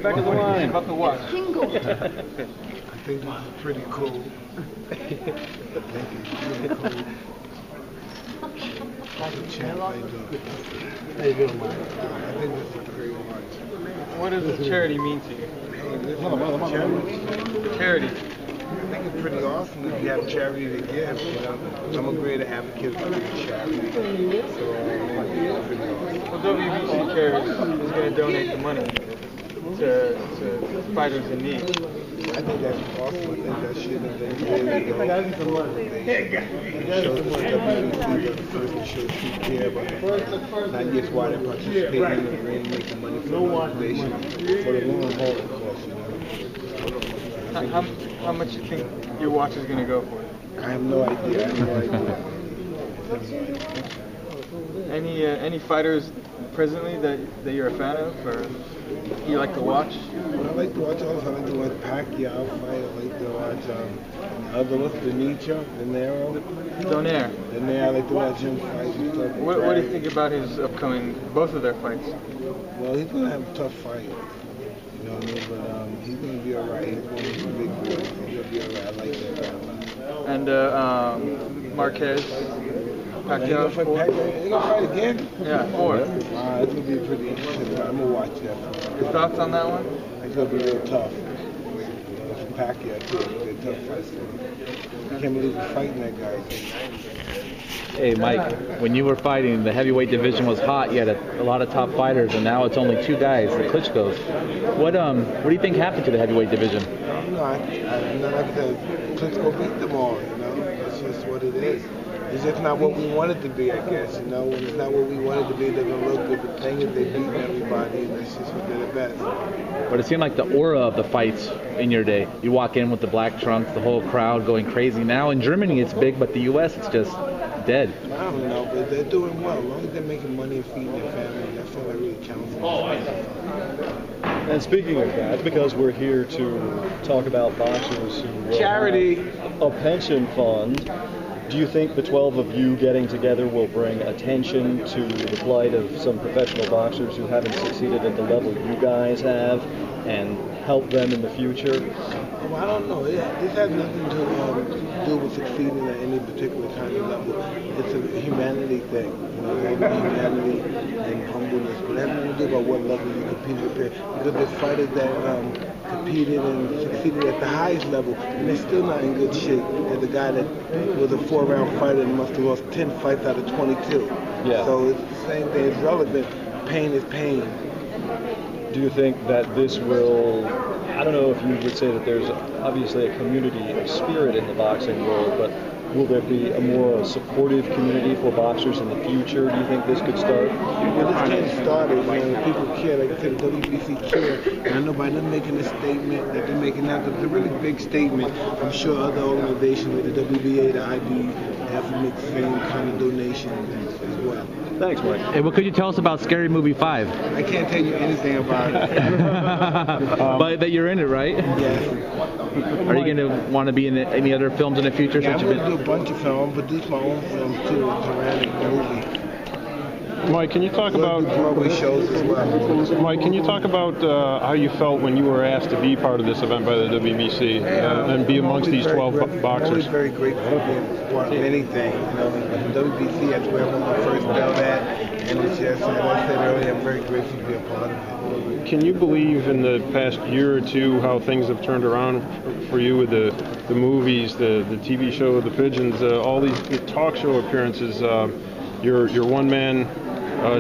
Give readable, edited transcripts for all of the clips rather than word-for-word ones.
back of the line. About the watch. I think this is pretty cool. I think it's really cool. How you doing, Mike? I think this is a great watch. What does the charity mean to you? Charity. I think it's pretty awesome if you have charity to give. You know, I'm a great advocate for charity. So it's pretty awesome. Well, WBC Cares is going to donate the money to fighters in need. I think that's awesome. I think that should have been really awesome. It shows the WBC was the first to show true care about the not just why they're participating in the ring, making money for the organization, for the long haul, of course. You know. How much you think your watch is going to go for? I have no idea. Any fighters presently that you're a fan of, or you like to watch? I like to watch all. I like to watch Pacquiao fight. I like to watch other ones, Donaire. I like to watch him fight and stuff. What do you think about his upcoming, both of their fights? Well, he's gonna have a tough fight. You know what I mean? But he's gonna be alright. He's one of these big boys. He's gonna be alright. I like that guy. And Marquez, Pacquiao. He's gonna fight again? Yeah, 4. It's gonna be pretty interesting. I'm gonna watch that. Your thoughts on that one? It's gonna be real tough. Pacquiao too. It's a tough fight. I can't believe he's fighting that guy. Hey Mike, when you were fighting, the heavyweight division was hot. You had a lot of top fighters, and now it's only 2 guys, the Klitschko's. What do you think happened to the heavyweight division? No, I like the Klitschko beat them all. You know, that's just what it is. It's just not what we want it to be, I guess. You know, when it's not what we want it to be, they're gonna look good. The thing is, they beat everybody, and that's just what they're the best. But it seemed like the aura of the fights in your day. You walk in with the black trunks, the whole crowd going crazy. Now in Germany it's big, but the U.S. it's just dead. I don't know, but they're doing well. As long as they're making money and feeding their family, that's all that really counts. And speaking of that, because we're here to talk about boxers who charity, a pension fund, do you think the 12 of you getting together will bring attention to the plight of some professional boxers who haven't succeeded at the level you guys have, and help them in the future? Well, I don't know. This has nothing to do with succeeding at any particular kind of level. It's a humanity thing. You know, humanity and humbleness. But it has nothing to do about what level you compete with. Because there's fighters that competed and succeeded at the highest level, and they're still not in good shape. There's a guy that was a 4-round fighter and must have lost 10 fights out of 22. Yeah. So it's the same thing. It's relevant. Pain is pain. Do you think that this will, I don't know if you would say that there's obviously a community spirit in the boxing world, but will there be a more supportive community for boxers in the future? Do you think this could start? Well, this can't start it. You know, people care. Like I said, the WBC care. And I know by them making this statement that they're making now, it's a really big statement. I'm sure other organizations like the WBA, the IB, have to make the same kind of donations as well. Thanks, Mike. Hey, what could you tell us about Scary Movie 5? I can't tell you anything about it. But that you're in it, right? Yes. Are you going to want to be in any other films in the future? Yeah, I'm going to do a bunch of films. I'm produce my own films too. It's a random movie. Mike, can you talk about Broadway shows as well? Mike, can you talk about how you felt when you were asked to be part of this event by the WBC and be amongst these 12 boxers? I'm always very grateful for being part of anything. You know, the WBC, that's where I won my first belt at, and it's just, as I said earlier, I'm very grateful to be a part of it. Can you believe in the past year or two how things have turned around for you with the movies, the TV show, the pigeons, all these talk show appearances, your one-man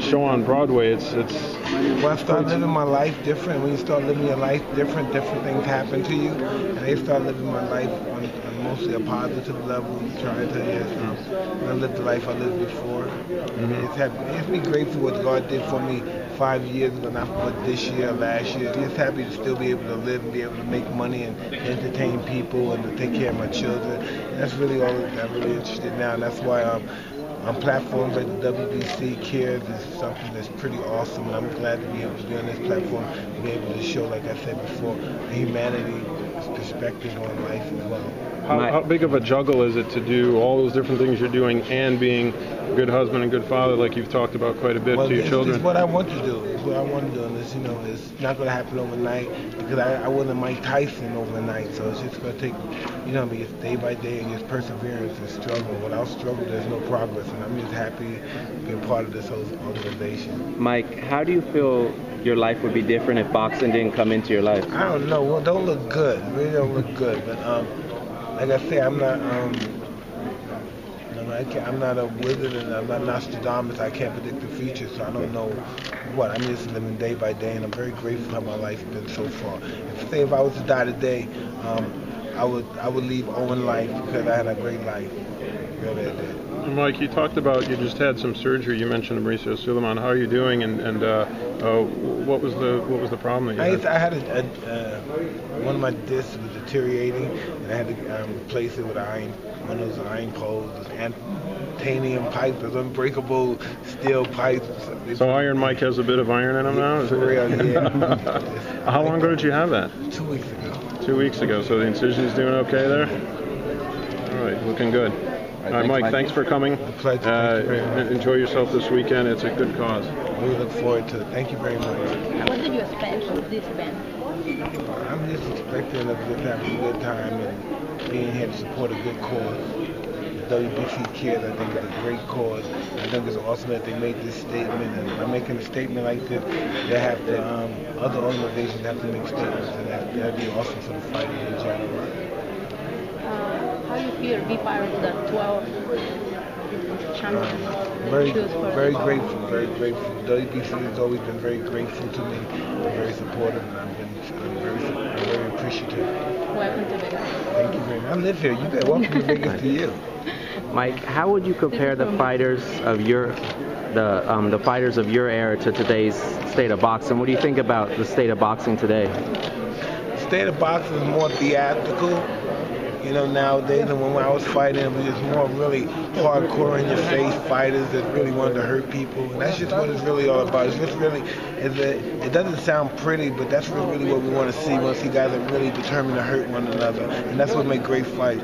show on Broadway? It's When I start living my life different, when you start living your life different things happen to you. And I start living my life on mostly a positive level, trying to live the life I lived before. It's me grateful what God did for me 5 years ago, not but this year, last year. Just happy to still be able to live and be able to make money and entertain people and to take care of my children. And that's really all that I'm really interested in now, and that's why on platforms like the WBC Cares is something that's pretty awesome, and I'm glad to be able to be on this platform and be able to show, like I said before, the humanity perspective on life as well. How big of a juggle is it to do all those different things you're doing and being a good husband and good father, like you've talked about quite a bit to your children? It's what I want to do. It's what I want to do. And it's, it's not going to happen overnight because I wasn't Mike Tyson overnight. So it's just going to take, it's day by day and just perseverance and struggle. Without struggle, there's no progress. And I'm just happy to be a part of this whole organization. Mike, how do you feel your life would be different if boxing didn't come into your life? I don't know. Well, it don't look good. It really don't look good. But like I say, I'm not. I'm not a wizard and I'm not Nostradamus. I can't predict the future, so I don't know what. I'm just living day by day, and I'm very grateful how my life's been so far. If I was to die today, I would leave Owen life because I had a great life. Really, I did. Mike, you talked about you just had some surgery. You mentioned Mauricio Suleiman. How are you doing? And what was the problem that you had? I had one of my discs was deteriorating, and I had to replace it with one of those iron poles, titanium pipes, those unbreakable steel pipes. So Iron Mike has a bit of iron in him now? For real, yeah. How long ago did you have that? 2 weeks ago. 2 weeks ago. So the incision's doing okay there? All right, looking good. All right, Mike, thanks for coming. A pleasure. Thank you very much. Enjoy yourself this weekend. It's a good cause. We look forward to it. Thank you very much. What did you expect of this event? I'm just expecting us to have a good time and being here to support a good cause. The WBC Kids, I think, is a great cause. I think it's awesome that they made this statement. And by making a statement like this, they have to, other organizations have to make statements, and that'd be awesome for the fighters in general. How do you feel be part of the 12 champions? Very grateful, very grateful. WBC has always been very grateful to me, very supportive, and I'm very appreciative. Welcome to Vegas. Thank you very much. I live here. You guys, welcome to Vegas to you. Mike, how would you compare the fighters of your fighters of your era to today's state of boxing? What do you think about the state of boxing today? The state of boxing is more theatrical. Nowadays, and when I was fighting, it was just more really hardcore in your face fighters that really wanted to hurt people. And that's just what it's really all about. It's just really, it doesn't sound pretty, but that's really what we want to see. We want to see guys that really determined to hurt one another. And that's what makes great fights.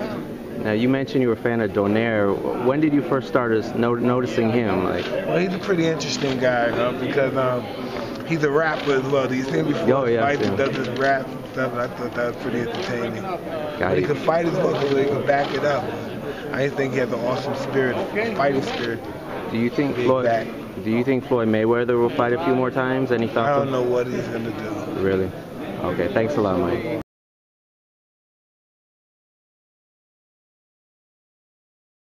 Now, you mentioned you were a fan of Donaire. When did you first start noticing him? Well, he's a pretty interesting guy, because he's a rapper as well. Do you see him before he fights and does his rap stuff? I thought that was pretty entertaining. But he could fight as well, so he could back it up. I just think he has an awesome spirit, fighting spirit. Do you think Floyd Mayweather will fight a few more times? Any thoughts? I don't know what he's going to do. Really? Okay, thanks a lot, Mike.